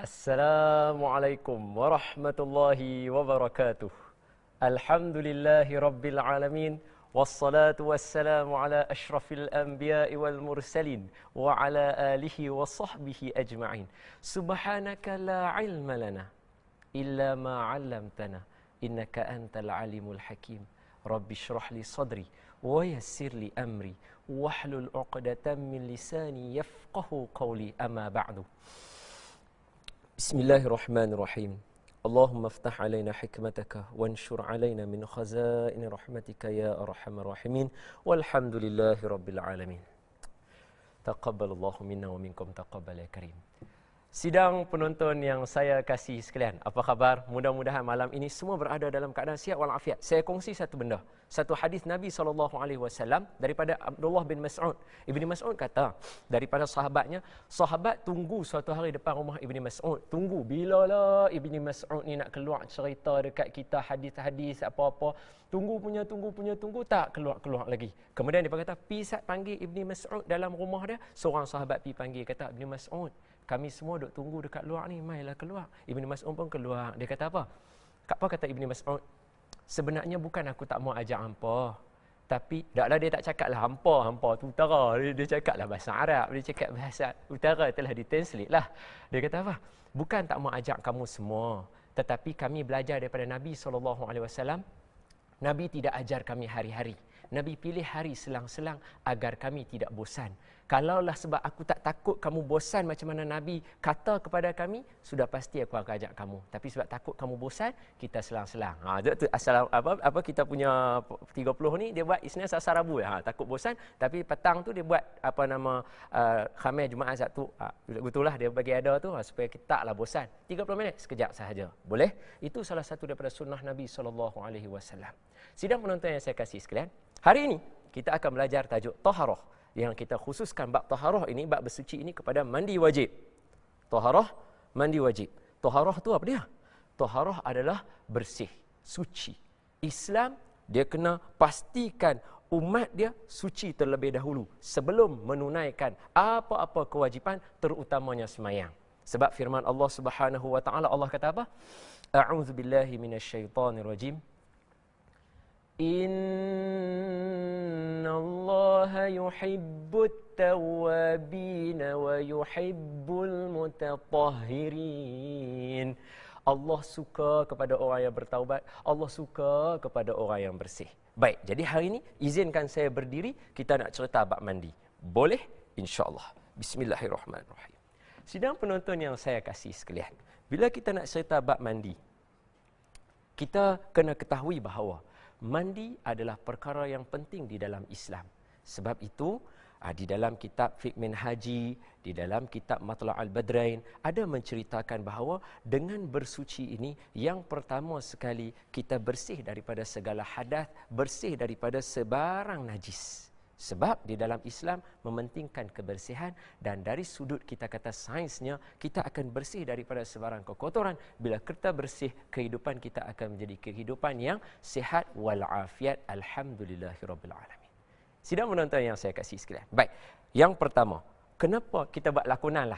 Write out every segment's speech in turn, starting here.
Assalamualaikum warahmatullahi wabarakatuh. Alhamdulillahi rabbil alamin. Wassalatu wassalamu ala ashrafil anbiya'i wal mursalin wa ala alihi wa sahbihi ajma'in. Subhanaka la ilma lana illa ma 'allamtana innaka antal alimul hakim. Rabbi shrah li sadri wa yassir li amri wahlul 'uqdatam min lisani yafqahu qawli. Amma ba'du. Bismillahirrahmanirrahim. Allahumma aftah alaina hikmataka wanshur alaina min khazain rahmatika ya arhamar rahimin. Walhamdulillahi rabbil alamin. Taqabbalallahu minna wa minkum taqabbal ya karim. Sidang penonton yang saya kasih sekalian, apa khabar? Mudah-mudahan malam ini semua berada dalam keadaan sihat walafiat. Saya kongsi satu benda, satu hadis Nabi SAW daripada Abdullah bin Mas'ud. Ibni Mas'ud kata daripada sahabatnya, sahabat tunggu suatu hari depan rumah Ibni Mas'ud. Tunggu bilalah Ibni Mas'ud ni nak keluar cerita dekat kita hadis-hadis apa-apa. Tunggu, tak keluar lagi. Kemudian dia kata, panggil Ibni Mas'ud dalam rumah dia. Seorang sahabat panggil, kata, Ibni Mas'ud, kami semua duk tunggu dekat luar ni, mailah keluar. Ibni Mas'ud pun keluar. Dia kata apa? Apa kata Ibni Mas'ud? Sebenarnya bukan aku tak mau ajak hampa. Tapi, taklah dia tak cakap lah hampa tu utara. Dia cakap lah bahasa Arab. Dia cakap bahasa utara telah ditranslate lah. Dia kata apa? Bukan tak mau ajak kamu semua. Tetapi kami belajar daripada Nabi SAW. Nabi tidak ajar kami hari-hari. Nabi pilih hari selang-selang agar kami tidak bosan. Kalaulah sebab aku tak takut kamu bosan macam mana Nabi kata kepada kami, sudah pasti aku akan ajak kamu. Tapi sebab takut kamu bosan, kita selang-selang. Tu asal apa kita punya 30 ni dia buat Isnin Selasa Rabu ya. Takut bosan, tapi petang tu dia buat Khamis Jumaat Sabtu. Begitulah dia bagi ada tu supaya kita taklah bosan. 30 minit sekejap sahaja. Boleh? Itu salah satu daripada sunnah Nabi SAW. Sidang penonton yang saya kasih sekalian, hari ini kita akan belajar tajuk taharah, yang kita khususkan bab taharah ini, bab bersuci ini kepada mandi wajib. Taharah, mandi wajib. Taharah tu apa dia? Taharah adalah bersih, suci. Islam dia kena pastikan umat dia suci terlebih dahulu sebelum menunaikan apa-apa kewajipan, terutamanya sembahyang. Sebab firman Allah Subhanahu wa taala, Allah kata apa? A'udzubillahi minasyaitonirrajim. Innallaha yuhibbut tawwabin wa yuhibbul mutatahhirin. Allah suka kepada orang yang bertaubat, Allah suka kepada orang yang bersih. Baik, jadi hari ini izinkan saya berdiri, kita nak cerita bab mandi. Boleh? Insya-Allah. Bismillahirrahmanirrahim. Sidang penonton yang saya kasih sekalian, bila kita nak cerita bab mandi, kita kena ketahui bahawa mandi adalah perkara yang penting di dalam Islam. Sebab itu, di dalam kitab Fiqh Minhaji, di dalam kitab Matla'ul Badrain, ada menceritakan bahawa dengan bersuci ini, yang pertama sekali kita bersih daripada segala hadas, bersih daripada sebarang najis. Sebab di dalam Islam mementingkan kebersihan, dan dari sudut kita kata sainsnya, kita akan bersih daripada sebarang kekotoran. Bila kita bersih, kehidupan kita akan menjadi kehidupan yang sihat walafiat. Alhamdulillahirabbil alamin. Sidang menonton yang saya kasih sekalian. Baik, yang pertama, kenapa kita buat lakonan?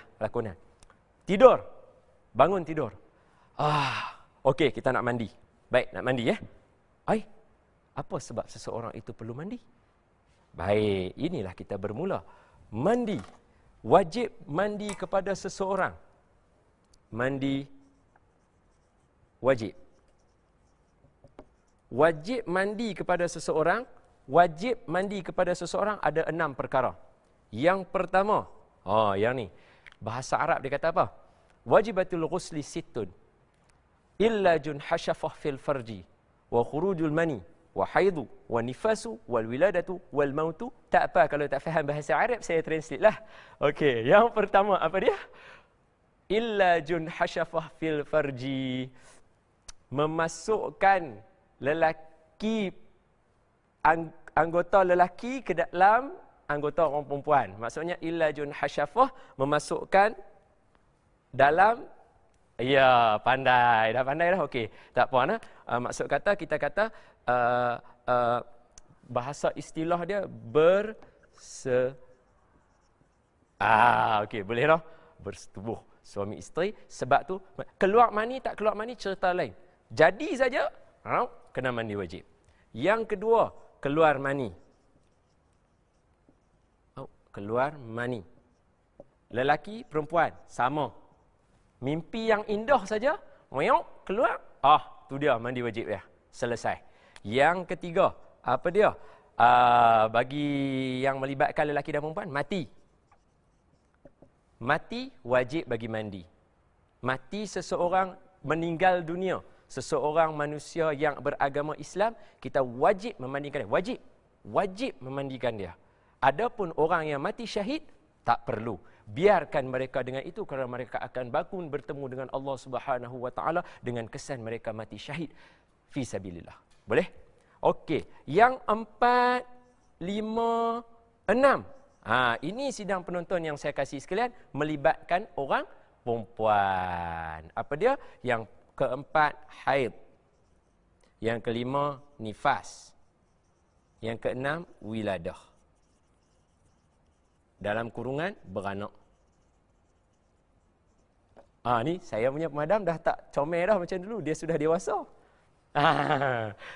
Tidur. Bangun tidur. Okey, kita nak mandi. Baik, nak mandi ya. Apa sebab seseorang itu perlu mandi? Baik, inilah kita bermula. Mandi. Wajib mandi kepada seseorang. Mandi wajib. Wajib mandi kepada seseorang. Wajib mandi kepada seseorang ada 6 perkara. Yang pertama, yang ni. Bahasa Arab dia kata apa? Wajibatul ghusli sittun. Illa jun hashafah fil farji. Wa khurujul mani. Wa haidu, wa nifasu, wal wiladatu, wal mautu. Tak apa kalau tak faham bahasa Arab, saya translate lah. Okey, yang pertama apa dia? Illa jun hashafah fil farji. Memasukkan lelaki, anggota lelaki ke dalam anggota orang perempuan. Maksudnya illa jun hashafah, memasukkan dalam. Ya, pandai. Dah pandai dah. Okey. Tak apa. Maksud kata, kita kata bahasa istilah dia okey, boleh dah. Bersetubuh. Suami isteri, sebab tu keluar mani tak keluar mani cerita lain. Jadi saja kena mandi wajib. Yang kedua, keluar mani. Keluar mani. Lelaki, perempuan, sama. Mimpi yang indah saja, keluar, tu dia mandi wajib ya. Selesai. Yang ketiga, apa dia? Bagi yang melibatkan lelaki dan perempuan, mati. Mati wajib bagi mandi. Mati seseorang meninggal dunia, seseorang manusia yang beragama Islam, kita wajib memandikan dia. Wajib memandikan dia. Adapun orang yang mati syahid, tak perlu. Biarkan mereka dengan itu kerana mereka akan bangun bertemu dengan Allah Subhanahu wa taala dengan kesan mereka mati syahid fi sabilillah. Boleh? Okey, yang 4, 5, 6. Ini sidang penonton yang saya kasih sekalian melibatkan orang perempuan. Apa dia? Yang keempat, haid. Yang kelima, nifas. Yang keenam, wiladah. Dalam kurungan, beranak. Ni saya punya pemadam dah tak comel dah macam dulu. Dia sudah dewasa.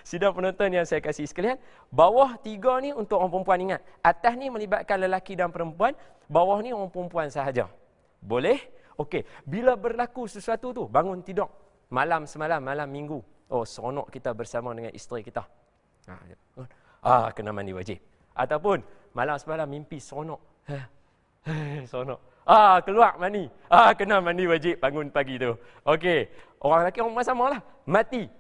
Sidang penonton yang saya kasih sekalian, bawah 3 ni untuk orang perempuan, ingat. Atas ni melibatkan lelaki dan perempuan, bawah ni orang perempuan sahaja. Boleh? Okey, bila berlaku sesuatu tu, bangun tidur malam semalam, malam minggu. Seronok kita bersama dengan isteri kita. Kena mandi wajib. Ataupun malam semalam mimpi seronok. Seronok. Keluar mani. Kena mandi wajib bangun pagi tu. Okey, orang lelaki orang samalah, mati.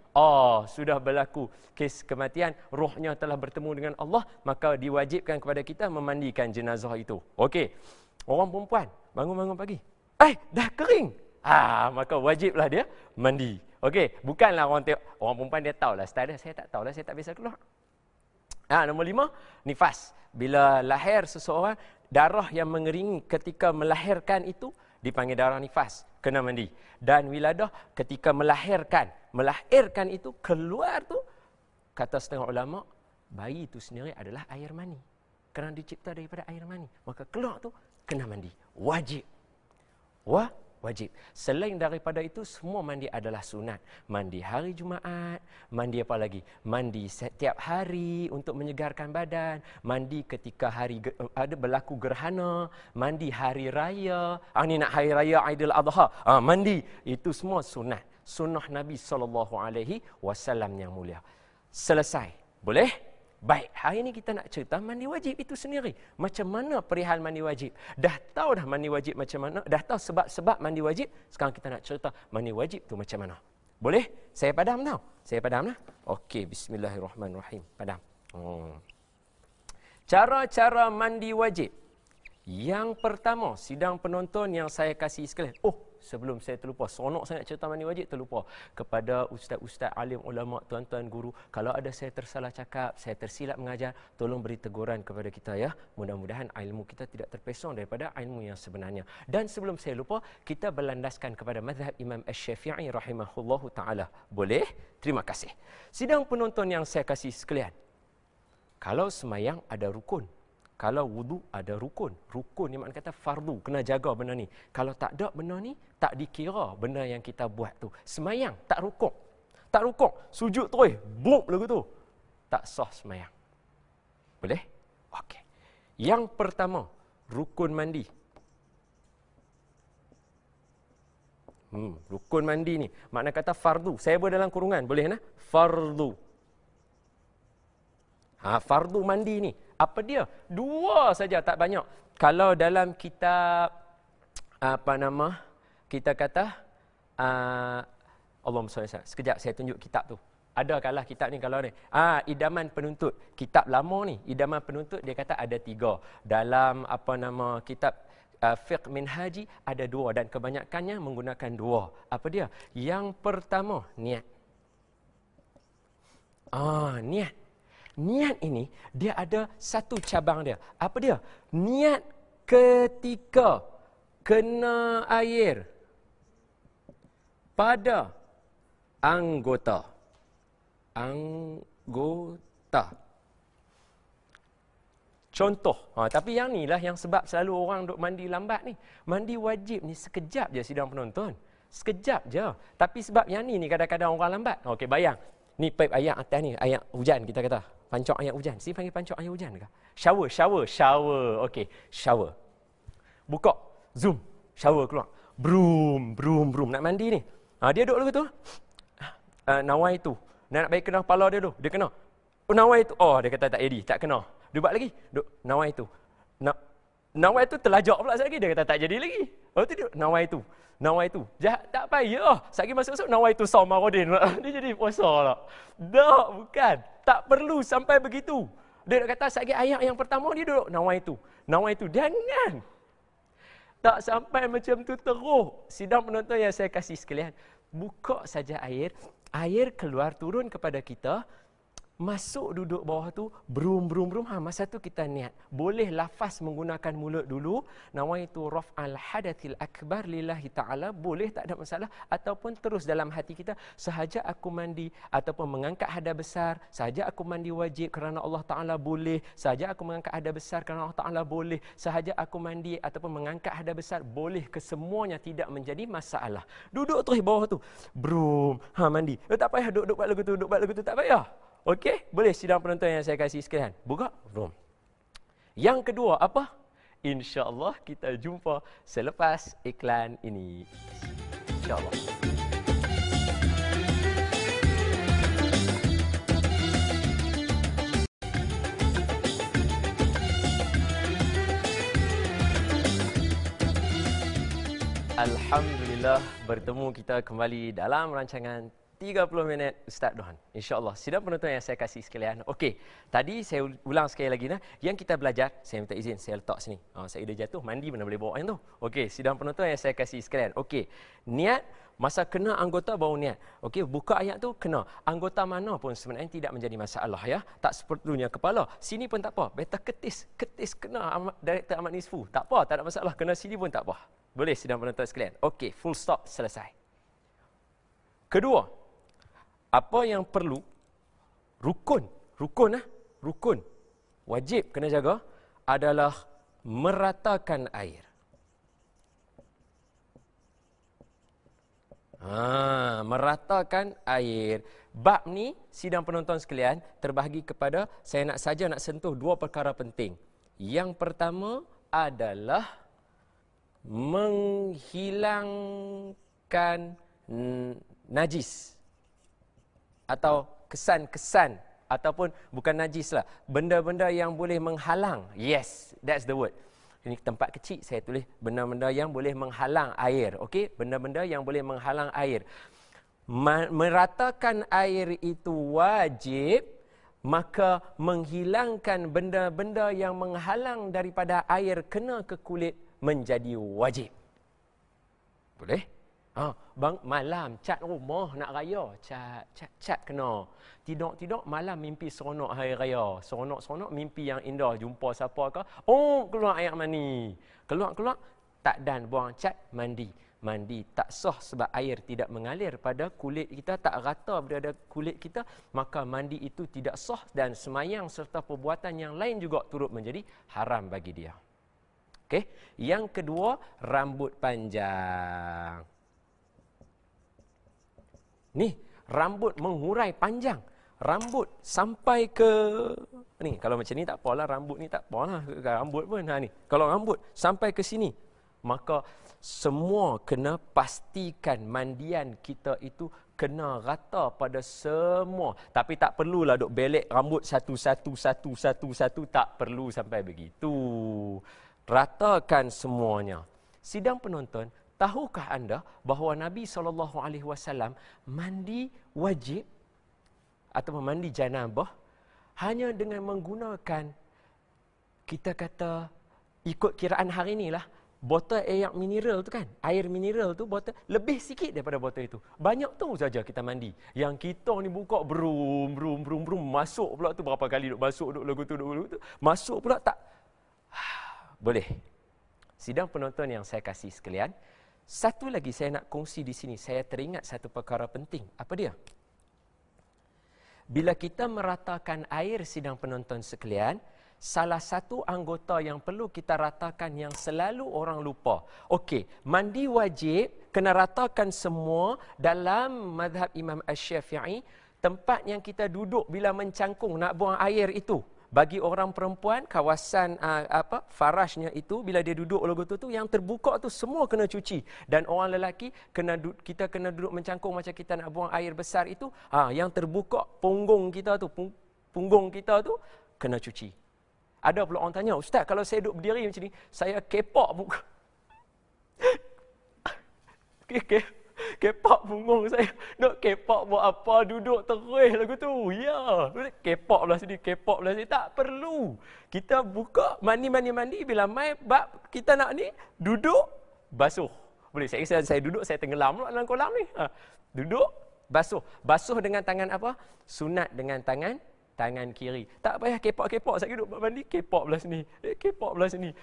Sudah berlaku kes kematian, rohnya telah bertemu dengan Allah, maka diwajibkan kepada kita memandikan jenazah itu. Okey. Orang perempuan bangun-bangun pagi. Dah kering. Maka wajiblah dia mandi. Okey, bukanlah orang perempuan dia tahulah style dia, saya tak tahulah, saya tak biasa keluar. Nombor 5, nifas. Bila lahir seseorang, darah yang mengeringi ketika melahirkan itu dipanggil darah nifas, kena mandi. Dan wiladah ketika melahirkan itu keluar tu, kata setengah ulama, bayi itu sendiri adalah air mani. Kerana dicipta daripada air mani, maka keluar tu kena mandi. Wajib. Wajib. Selain daripada itu, semua mandi adalah sunat. Mandi hari Jumaat, mandi apa lagi? Mandi setiap hari untuk menyegarkan badan, mandi ketika hari ada berlaku gerhana, mandi hari raya. Ni nak hari raya Aidil Adha. Mandi. Itu semua sunat. Sunnah Nabi SAW yang mulia. Selesai. Boleh? Baik, hari ini kita nak cerita mandi wajib itu sendiri. Macam mana perihal mandi wajib? Dah tahu dah mandi wajib macam mana? Dah tahu sebab-sebab mandi wajib? Sekarang kita nak cerita mandi wajib tu macam mana? Boleh? Saya padam tau. Saya padam lah. Okey, bismillahirrahmanirrahim. Padam. Cara-cara mandi wajib. Yang pertama, sidang penonton yang saya kasih sekalian. Sebelum saya terlupa, seronok sangat cerita mandi wajib, terlupa. Kepada ustaz-ustaz, alim, ulama, tuan-tuan guru, kalau ada saya tersalah cakap, saya tersilap mengajar, tolong beri teguran kepada kita ya. Mudah-mudahan ilmu kita tidak terpesong daripada ilmu yang sebenarnya. Dan sebelum saya lupa, kita berlandaskan kepada mazhab Imam Asy-Syafi'i rahimahullahu ta'ala. Boleh? Terima kasih. Sidang penonton yang saya kasih sekalian, kalau semayang ada rukun. Kalau wudu ada rukun. Rukun ni makna kata fardu. Kena jaga benda ni. Kalau tak ada benda ni, tak dikira benda yang kita buat tu. Semayang, tak rukuk. Tak rukuk. Sujud terus. Buk lagu tu. Tak sah semayang. Boleh? Okey. Yang pertama, rukun mandi. Rukun mandi ni. Makna kata fardu. Saya buat dalam kurungan. Boleh nak? Fardu. Fardu mandi ni. Apa dia? 2 saja, tak banyak. Kalau dalam kitab, kita kata, Allahumma shalli alaihi. Sekejap saya tunjuk kitab tu. Ada kalah kitab ni kalau ni. Idaman Penuntut. Kitab lama ni, Idaman Penuntut, dia kata ada 3. Dalam kitab Fiqh Minhaji ada 2 dan kebanyakannya menggunakan 2. Apa dia? Yang pertama, niat. Niat. Niat ini, dia ada satu cabang dia. Apa dia? Niat ketika kena air pada anggota. Contoh. Tapi yang ni lah yang sebab selalu orang duk mandi lambat ni. Mandi wajib ni sekejap je sidang penonton. Sekejap je. Tapi sebab yang ni kadang-kadang orang lambat. Okey, bayang. Ni pipe air atas ni, air hujan kita kata. Pancok air hujan. Sini panggil pancok air hujan ke? Shower. Okey, shower. Buka. Zoom. Shower keluar. Brum. Nak mandi ni. Dia duduk lagu tu. Nawai tu. Nak bagi kena kepala dia tu. Dia kena. Nawai tu. Dia kata tak jadi. Tak kena. Dia buat lagi. Nawai tu. Nawai tu terlajak pula sekali. Dia kata tak jadi lagi. Lepas tu dia, nawai tu. Jahat tak payah. Sekali masuk-masuk, nawai tu sama Rodin. Dia jadi puasa lah. Tak, bukan. Tak perlu sampai begitu. Dia nak kata sekali ayat yang pertama, dia duduk nawai tu. Jangan. Tak sampai macam tu teruk. Sidang penonton yang saya kasih sekalian. Buka saja air. Air keluar turun kepada kita. Masuk duduk bawah tu, brum. Masa tu kita niat. Boleh lafaz menggunakan mulut dulu. Nawaitu raf'al hadathil akbar lillahi ta'ala. Boleh, tak ada masalah. Ataupun terus dalam hati kita, sahaja aku mandi ataupun mengangkat hadas besar. Sahaja aku mandi wajib kerana Allah Ta'ala boleh. Sahaja aku mengangkat hadas besar kerana Allah Ta'ala boleh. Sahaja aku mandi ataupun mengangkat hadas besar. Boleh, kesemuanya tidak menjadi masalah. Duduk terus bawah tu. Brum. Mandi. Tak payah duduk buat lagu tu. Tak payah. Okey, boleh sidang penonton yang saya kasih sekalian. Buka. Boom. Yang kedua apa? InsyaAllah kita jumpa selepas iklan ini. InsyaAllah. Alhamdulillah, bertemu kita kembali dalam rancangan 30 minit Ustaz Dohan. InsyaAllah. Sidang penonton yang saya kasih sekalian. Okey, tadi saya ulang sekali lagi. Yang kita belajar, saya minta izin, saya letak sini. Saya dah jatuh, mandi mana boleh bawa yang tu. Okey, sidang penonton yang saya kasih sekalian. Okey, niat, masa kena anggota baru niat. Okey, buka ayat tu kena. Anggota mana pun sebenarnya tidak menjadi masalah ya. Tak sepertinya kepala. Sini pun tak apa. Better ketis kena Director Ahmad Nisfu. Tak apa, tak ada masalah. Kena sini pun tak apa. Boleh sidang penonton sekalian. Okey, full stop, selesai. Kedua, apa yang perlu? Rukun. Wajib kena jaga adalah meratakan air. Meratakan air. Bab ni, sidang penonton sekalian, terbahagi kepada, saya nak sentuh dua perkara penting. Yang pertama adalah menghilangkan najis. Atau kesan-kesan ataupun bukan najis lah, benda-benda yang boleh menghalang. Yes, that's the word. Ini tempat kecil saya tulis benda-benda yang boleh menghalang air. Okey, benda-benda yang boleh menghalang air. Meratakan air itu wajib, maka menghilangkan benda-benda yang menghalang daripada air kena ke kulit menjadi wajib. Boleh? Bang, malam cat rumah nak raya, cat kena. Tidak malam mimpi seronok hari raya. Seronok mimpi yang indah, jumpa siapa ke? Keluar air mani. Keluar tak dan buang cat, mandi tak sah sebab air tidak mengalir pada kulit kita, tak rata berada kulit kita, maka mandi itu tidak sah dan semayang serta perbuatan yang lain juga turut menjadi haram bagi dia. Okey, yang kedua, rambut panjang. Ni, rambut menghurai panjang. Rambut sampai ke ni, kalau macam ni tak apalah, rambut ni tak apalah, rambut pun ni. Kalau rambut sampai ke sini, maka semua kena pastikan mandian kita itu kena rata pada semua. Tapi tak perlulah duk belek rambut satu, tak perlu sampai begitu. Ratakan semuanya. Sidang penonton, tahukah anda bahawa Nabi SAW mandi wajib atau mandi janabah hanya dengan menggunakan, kita kata ikut kiraan hari inilah, botol air mineral tu kan, air mineral tu botol lebih sikit daripada botol itu. Banyak tu saja kita mandi. Yang kita ni buka brum, masuk pula tu berapa kali duk masuk duk lagu tu, masuk pula tak. Boleh. Sidang penonton yang saya kasih sekalian, satu lagi saya nak kongsi di sini. Saya teringat satu perkara penting. Apa dia? Bila kita meratakan air, sidang penonton sekalian, salah satu anggota yang perlu kita ratakan yang selalu orang lupa. Okey, mandi wajib kena ratakan semua dalam mazhab Imam Asy-Syafi'i. Tempat yang kita duduk bila mencangkung nak buang air itu, bagi orang perempuan kawasan farashnya itu bila dia duduk lagu tu yang terbuka tu semua kena cuci, dan orang lelaki kita kena duduk mencangkung macam kita nak buang air besar itu, yang terbuka punggung kita tu kena cuci. Ada pula orang tanya, ustaz kalau saya duduk berdiri macam ni saya kepak muka kepak punggung saya. Nak kepak buat apa? Duduk terus lagu tu. Ya. Kepak belah sini, kepak belah sini. Tak perlu. Kita buka, mandi. Bila mai bab kita nak ni, duduk, basuh. Boleh. Saya duduk, saya tenggelam dalam kolam ni. Duduk, basuh. Basuh dengan tangan apa? Sunat dengan tangan kiri. Tak payah kepak-kepak. Saya duduk mandi, kepak belah sini. Kepak belah sini.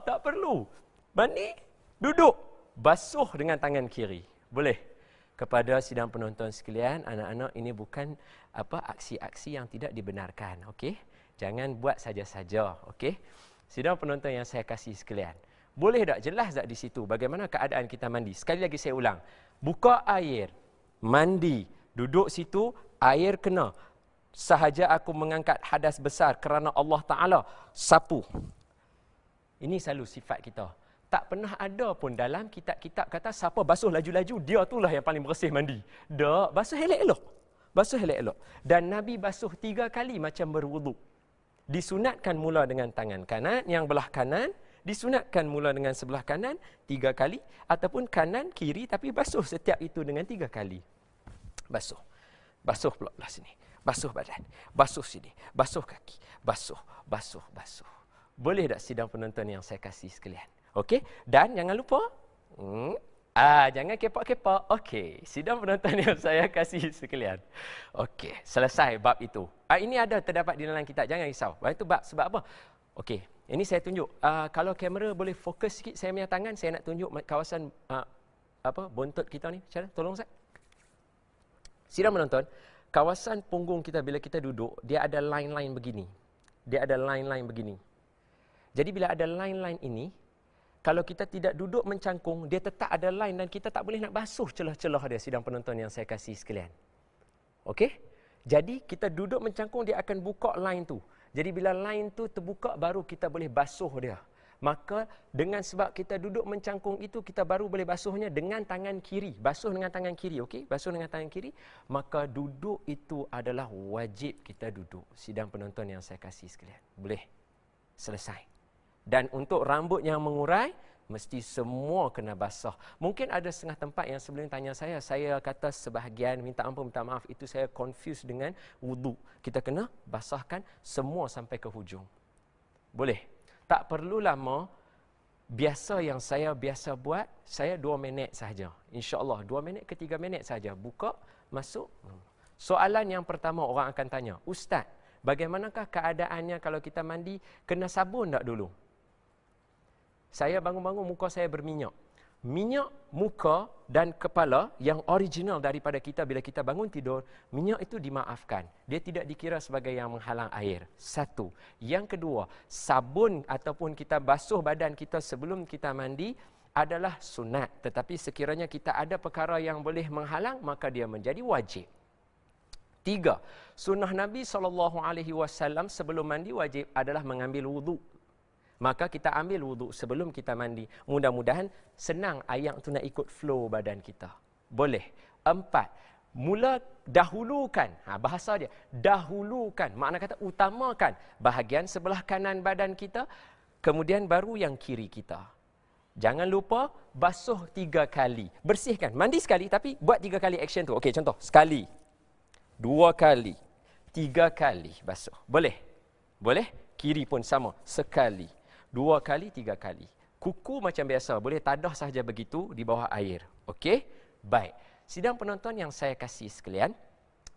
Tak perlu. Mandi, duduk, basuh dengan tangan kiri. Boleh. Kepada sidang penonton sekalian, anak-anak, ini bukan aksi-aksi yang tidak dibenarkan, okey? Jangan buat saja-saja, okey? Sidang penonton yang saya kasih sekalian, boleh tak jelas tak di situ bagaimana keadaan kita mandi? Sekali lagi saya ulang. Buka air, mandi, duduk situ, air kena. Sahaja aku mengangkat hadas besar kerana Allah Taala, sapu. Ini selalu sifat kita. Tak pernah ada pun dalam kitab-kitab kata siapa basuh laju-laju, dia itulah yang paling bersih mandi. Tak, basuh elok-elok. Basuh elok-elok. Dan Nabi basuh 3 kali macam berwuduk. Disunatkan mula dengan tangan kanan, yang belah kanan. Disunatkan mula dengan sebelah kanan 3 kali. Ataupun kanan, kiri, tapi basuh setiap itu dengan 3 kali. Basuh. Basuh pula belah sini. Basuh badan. Basuh sini. Basuh kaki. Basuh. Boleh tak sidang penonton yang saya kasih sekalian? Okey, dan jangan lupa, jangan kepak-kepak. Okey, sidang penonton yang saya kasih sekalian. Okey, selesai bab itu. Ini ada terdapat di dalam kitab, jangan risau. Itu bab sebab apa? Okey, ini saya tunjuk. Kalau kamera boleh fokus sikit saya punya tangan, saya nak tunjuk kawasan bontot kita ni. Macam mana? Tolong saya. Sidang penonton, kawasan punggung kita bila kita duduk, dia ada line-line begini. Jadi bila ada line-line ini, kalau kita tidak duduk mencangkung, dia tetap ada line dan kita tak boleh nak basuh celah-celah dia, sidang penonton yang saya kasih sekalian. Okey? Jadi kita duduk mencangkung, dia akan buka line tu. Jadi bila line tu terbuka, baru kita boleh basuh dia. Maka dengan sebab kita duduk mencangkung itu, kita baru boleh basuhnya dengan tangan kiri. Basuh dengan tangan kiri, okey? Basuh dengan tangan kiri. Maka duduk itu adalah wajib kita duduk. Sidang penonton yang saya kasih sekalian. Boleh? Selesai. Dan untuk rambut yang mengurai, mesti semua kena basah. Mungkin ada setengah tempat yang sebelum tanya saya kata sebahagian, minta ampun, minta maaf, itu saya confuse dengan wuduk. Kita kena basahkan semua sampai ke hujung. Boleh? Tak perlu lama. Biasa yang saya biasa buat, saya 2 minit sahaja. InsyaAllah 2 minit ke 3 minit sahaja. Buka, masuk. Soalan yang pertama orang akan tanya, Ustaz, bagaimanakah keadaannya kalau kita mandi, kena sabun tak dulu? Saya bangun-bangun muka saya berminyak. Minyak muka dan kepala yang original daripada kita bila kita bangun tidur, minyak itu dimaafkan. Dia tidak dikira sebagai yang menghalang air. 1. Yang kedua, sabun ataupun kita basuh badan kita sebelum kita mandi adalah sunat. Tetapi sekiranya kita ada perkara yang boleh menghalang, maka dia menjadi wajib. 3. Sunnah Nabi SAW sebelum mandi wajib adalah mengambil wuduk. Maka kita ambil wuduk sebelum kita mandi. Mudah-mudahan senang air tu nak ikut flow badan kita. Boleh. 4. Mula dahulukan. Bahasa dia. Dahulukan. Makna kata utamakan bahagian sebelah kanan badan kita. Kemudian baru yang kiri kita. Jangan lupa basuh 3 kali. Bersihkan. Mandi sekali tapi buat 3 kali action tu. Okey, contoh. Sekali. 2 kali. 3 kali basuh. Boleh? Boleh? Kiri pun sama. Sekali. 2 kali, 3 kali. Kuku macam biasa. Boleh tadah sahaja begitu di bawah air. Okey? Baik. Sidang penonton yang saya kasih sekalian,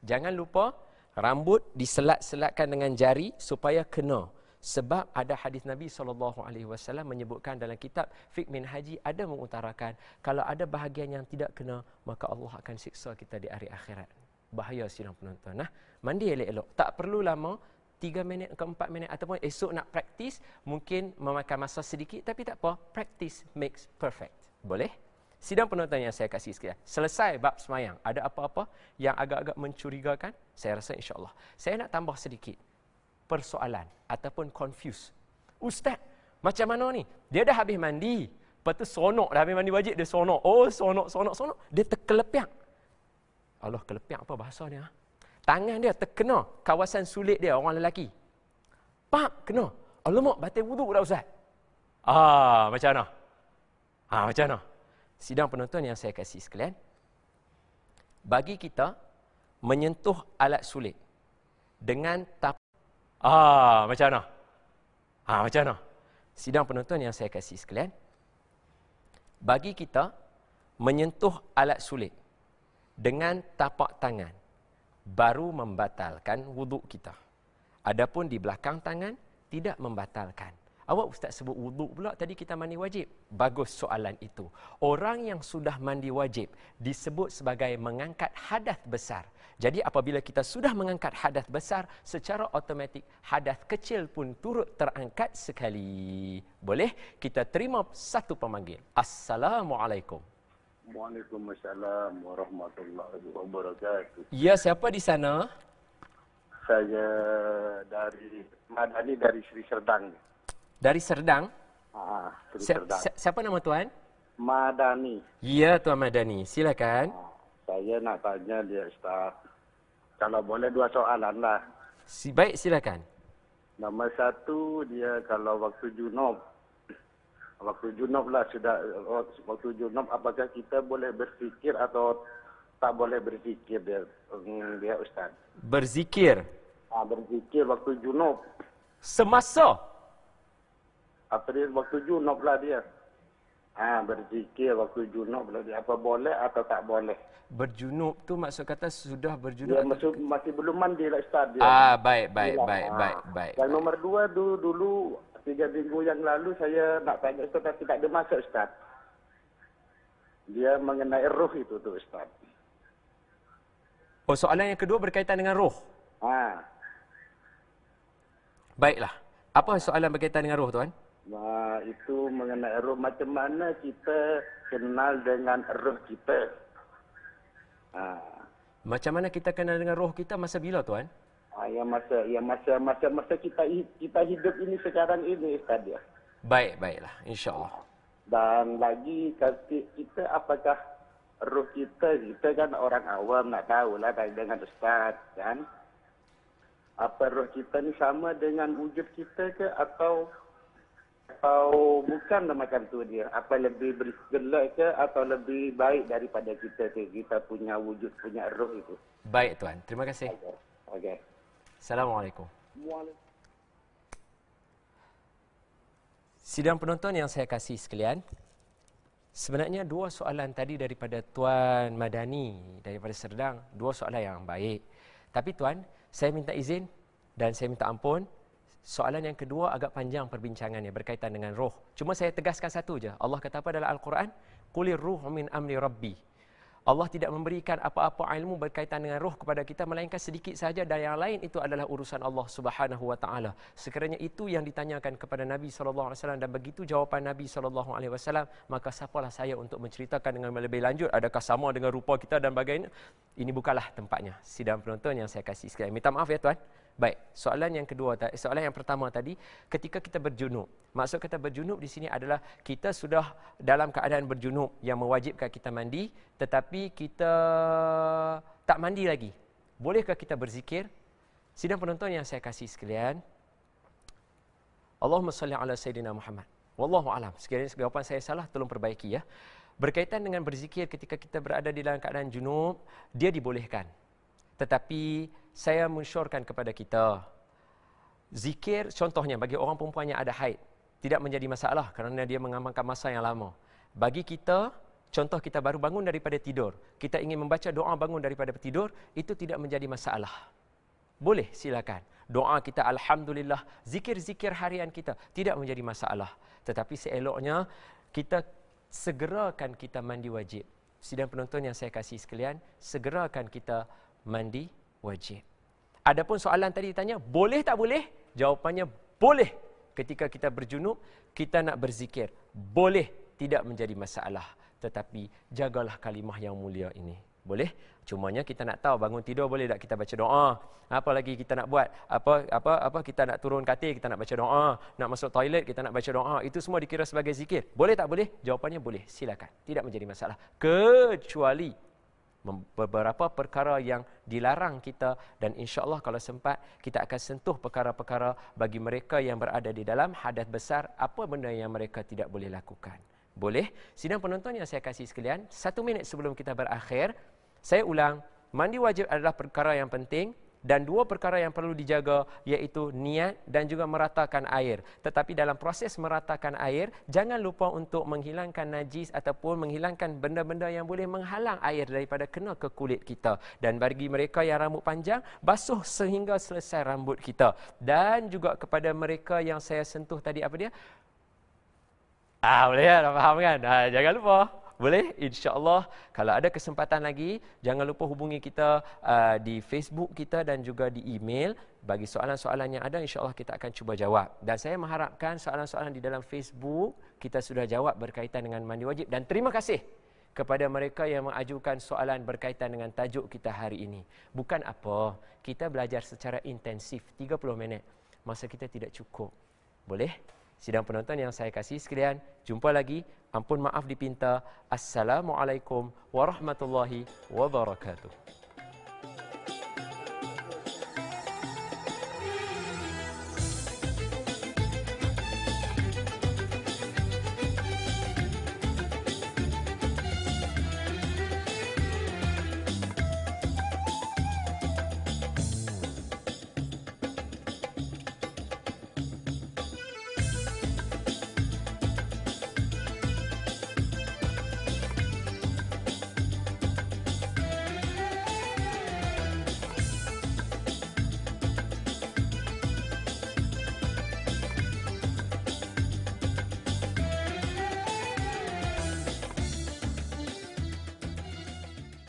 jangan lupa rambut diselat-selatkan dengan jari supaya kena. Sebab ada hadis Nabi SAW menyebutkan dalam kitab Fiqh Min Haji, ada mengutarakan kalau ada bahagian yang tidak kena, maka Allah akan siksa kita di hari akhirat. Bahaya sidang penonton. Mandi elok-elok. Tak perlu lama. 3 minit ke 4 minit, ataupun esok nak praktis, mungkin memakan masa sedikit, tapi tak apa, practice makes perfect. Boleh? Sidang penonton yang saya kasih sekalian, selesai bab semayang, ada apa-apa yang agak-agak mencurigakan? Saya rasa insya-Allah. Saya nak tambah sedikit persoalan ataupun confuse. Ustaz, macam mana ni? Dia dah habis mandi, lepas tu sonok, dah habis mandi wajib, dia sonok. Oh, sonok. Dia terkelepiak. Allah, kelepiak apa bahasa dia? Tangan dia terkena kawasan sulit dia, orang lelaki. Pak, kena. Alamak, batal wuduk dah Ustaz. Macam mana? Macam mana? Sidang penonton yang saya kasih sekalian, bagi kita menyentuh alat sulit dengan macam mana? Macam mana? Sidang penonton yang saya kasih sekalian, bagi kita menyentuh alat sulit dengan tapak tangan baru membatalkan wuduk kita. Adapun di belakang tangan tidak membatalkan. Awak Ustaz sebut wuduk pula, tadi kita mandi wajib. Bagus soalan itu. Orang yang sudah mandi wajib disebut sebagai mengangkat hadas besar. Jadi apabila kita sudah mengangkat hadas besar, secara automatik hadas kecil pun turut terangkat sekali. Boleh? Kita terima satu pemanggil. Assalamualaikum. Waalaikumsalam warahmatullahi wabarakatuh. Ya, siapa di sana? Saya dari Madani dari Sri Serdang. Dari Serdang? Sri Serdang. Siapa nama tuan? Madani. Ya, Tuan Madani. Silakan. Saya nak tanya dia Ustaz. Kalau boleh 2 soalan lah. Baik, silakan. Nombor 1, dia kalau waktu junub. Waktu junub lah sudah, waktu junub apakah kita boleh berzikir atau tak boleh berzikir dia Ustaz? Berzikir? Berzikir waktu junub. Semasa? Waktu junub lah dia. Berzikir waktu junub lah dia. Apa boleh atau tak boleh? Berjunub tu maksud kata sudah berjunub? Dia masih belum mandi lah Ustaz dia. Baik. Yang nombor 2 dulu 3 minggu yang lalu saya nak tanya Ustaz tapi tak ada masuk Ustaz. Dia mengenai roh itu tu Ustaz. Oh, soalan yang kedua berkaitan dengan roh? Baiklah. Apa soalan berkaitan dengan roh tuan? Itu mengenai roh, macam mana kita kenal dengan roh kita. Macam mana kita kenal dengan roh kita, masa bila tuan? Masa kita hidup ini sekarang ini Ustaz ya. Baiklah, insya-Allah. Dan lagi kita apakah roh kita kan orang awam nak tahulah dengan Ustaz kan. Apa roh kita ni sama dengan wujud kita ke atau bukan macam tu dia? Apa lebih jelek ke atau lebih baik daripada kita punya wujud, punya roh itu? Baik tuan, terima kasih. Okey. Assalamualaikum. Sidang penonton yang saya kasih sekalian, sebenarnya 2 soalan tadi daripada Tuan Madani daripada Serdang, 2 soalan yang baik. Tapi tuan, saya minta izin dan saya minta ampun, soalan yang kedua agak panjang perbincangannya berkaitan dengan roh. Cuma saya tegaskan satu je. Allah kata apa dalam Al-Quran? Qulir ruhu min amri rabbi. Allah tidak memberikan apa-apa ilmu berkaitan dengan roh kepada kita melainkan sedikit saja, dan yang lain itu adalah urusan Allah Subhanahu wa taala. Sekiranya itu yang ditanyakan kepada Nabi sallallahu alaihi wasallam dan begitu jawapan Nabi sallallahu alaihi wasallam, maka siapalah saya untuk menceritakan dengan lebih lanjut adakah sama dengan rupa kita dan bagainya. Ini bukanlah tempatnya. Sidang penonton yang saya kasih sekalian. Minta maaf ya tuan. Baik, soalan yang kedua, soalan yang pertama tadi, ketika kita berjunub. Maksud kata berjunub di sini adalah kita sudah dalam keadaan berjunub yang mewajibkan kita mandi, tetapi kita tak mandi lagi. Bolehkah kita berzikir? Sidang penonton yang saya kasih sekalian, Allahumma salli ala Sayyidina Muhammad. Wallahu alam. Sekiranya jawapan saya salah, tolong perbaiki ya. Berkaitan dengan berzikir ketika kita berada di dalam keadaan junub, dia dibolehkan. Tetapi saya mensyorkan kepada kita, zikir contohnya bagi orang perempuan yang ada haid tidak menjadi masalah kerana dia mengamalkan masa yang lama. Bagi kita, contoh kita baru bangun daripada tidur, kita ingin membaca doa bangun daripada tidur, itu tidak menjadi masalah. Boleh, silakan. Doa kita alhamdulillah, zikir-zikir harian kita tidak menjadi masalah. Tetapi seeloknya kita segerakan kita mandi wajib. Sidang penonton yang saya kasih sekalian, segerakan kita mandi wajib. Adapun soalan tadi ditanya, boleh tak boleh? Jawapannya boleh. Ketika kita berjunub, kita nak berzikir. Boleh, tidak menjadi masalah. Tetapi jagalah kalimah yang mulia ini. Boleh? Cumanya kita nak tahu bangun tidur boleh tak kita baca doa? Apa lagi kita nak buat? Apa kita nak turun katil, kita nak baca doa, nak masuk toilet kita nak baca doa. Itu semua dikira sebagai zikir. Boleh tak boleh? Jawapannya boleh. Silakan. Tidak menjadi masalah. Kecuali beberapa perkara yang dilarang kita, dan insya-Allah kalau sempat kita akan sentuh perkara-perkara bagi mereka yang berada di dalam hadas besar, apa benda yang mereka tidak boleh lakukan. Boleh? Sidang penonton yang saya kasih sekalian, 1 minit sebelum kita berakhir, saya ulang, mandi wajib adalah perkara yang penting dan 2 perkara yang perlu dijaga, iaitu niat dan juga meratakan air. Tetapi dalam proses meratakan air, jangan lupa untuk menghilangkan najis ataupun menghilangkan benda-benda yang boleh menghalang air daripada kena ke kulit kita. Dan bagi mereka yang rambut panjang, basuh sehingga selesai rambut kita. Dan juga kepada mereka yang saya sentuh tadi, apa dia? Boleh kan? Faham kan? Jangan lupa. Boleh? InsyaAllah. Kalau ada kesempatan lagi, jangan lupa hubungi kita di Facebook kita dan juga di email. Bagi soalan-soalan yang ada, insyaAllah kita akan cuba jawab. Dan saya mengharapkan soalan-soalan di dalam Facebook, kita sudah jawab berkaitan dengan mandi wajib. Dan terima kasih kepada mereka yang mengajukan soalan berkaitan dengan tajuk kita hari ini. Bukan apa, kita belajar secara intensif, 30 minit. Masa kita tidak cukup. Boleh? Sidang penonton yang saya kasih sekalian, jumpa lagi. Ampun maaf dipinta. Assalamualaikum warahmatullahi wabarakatuh.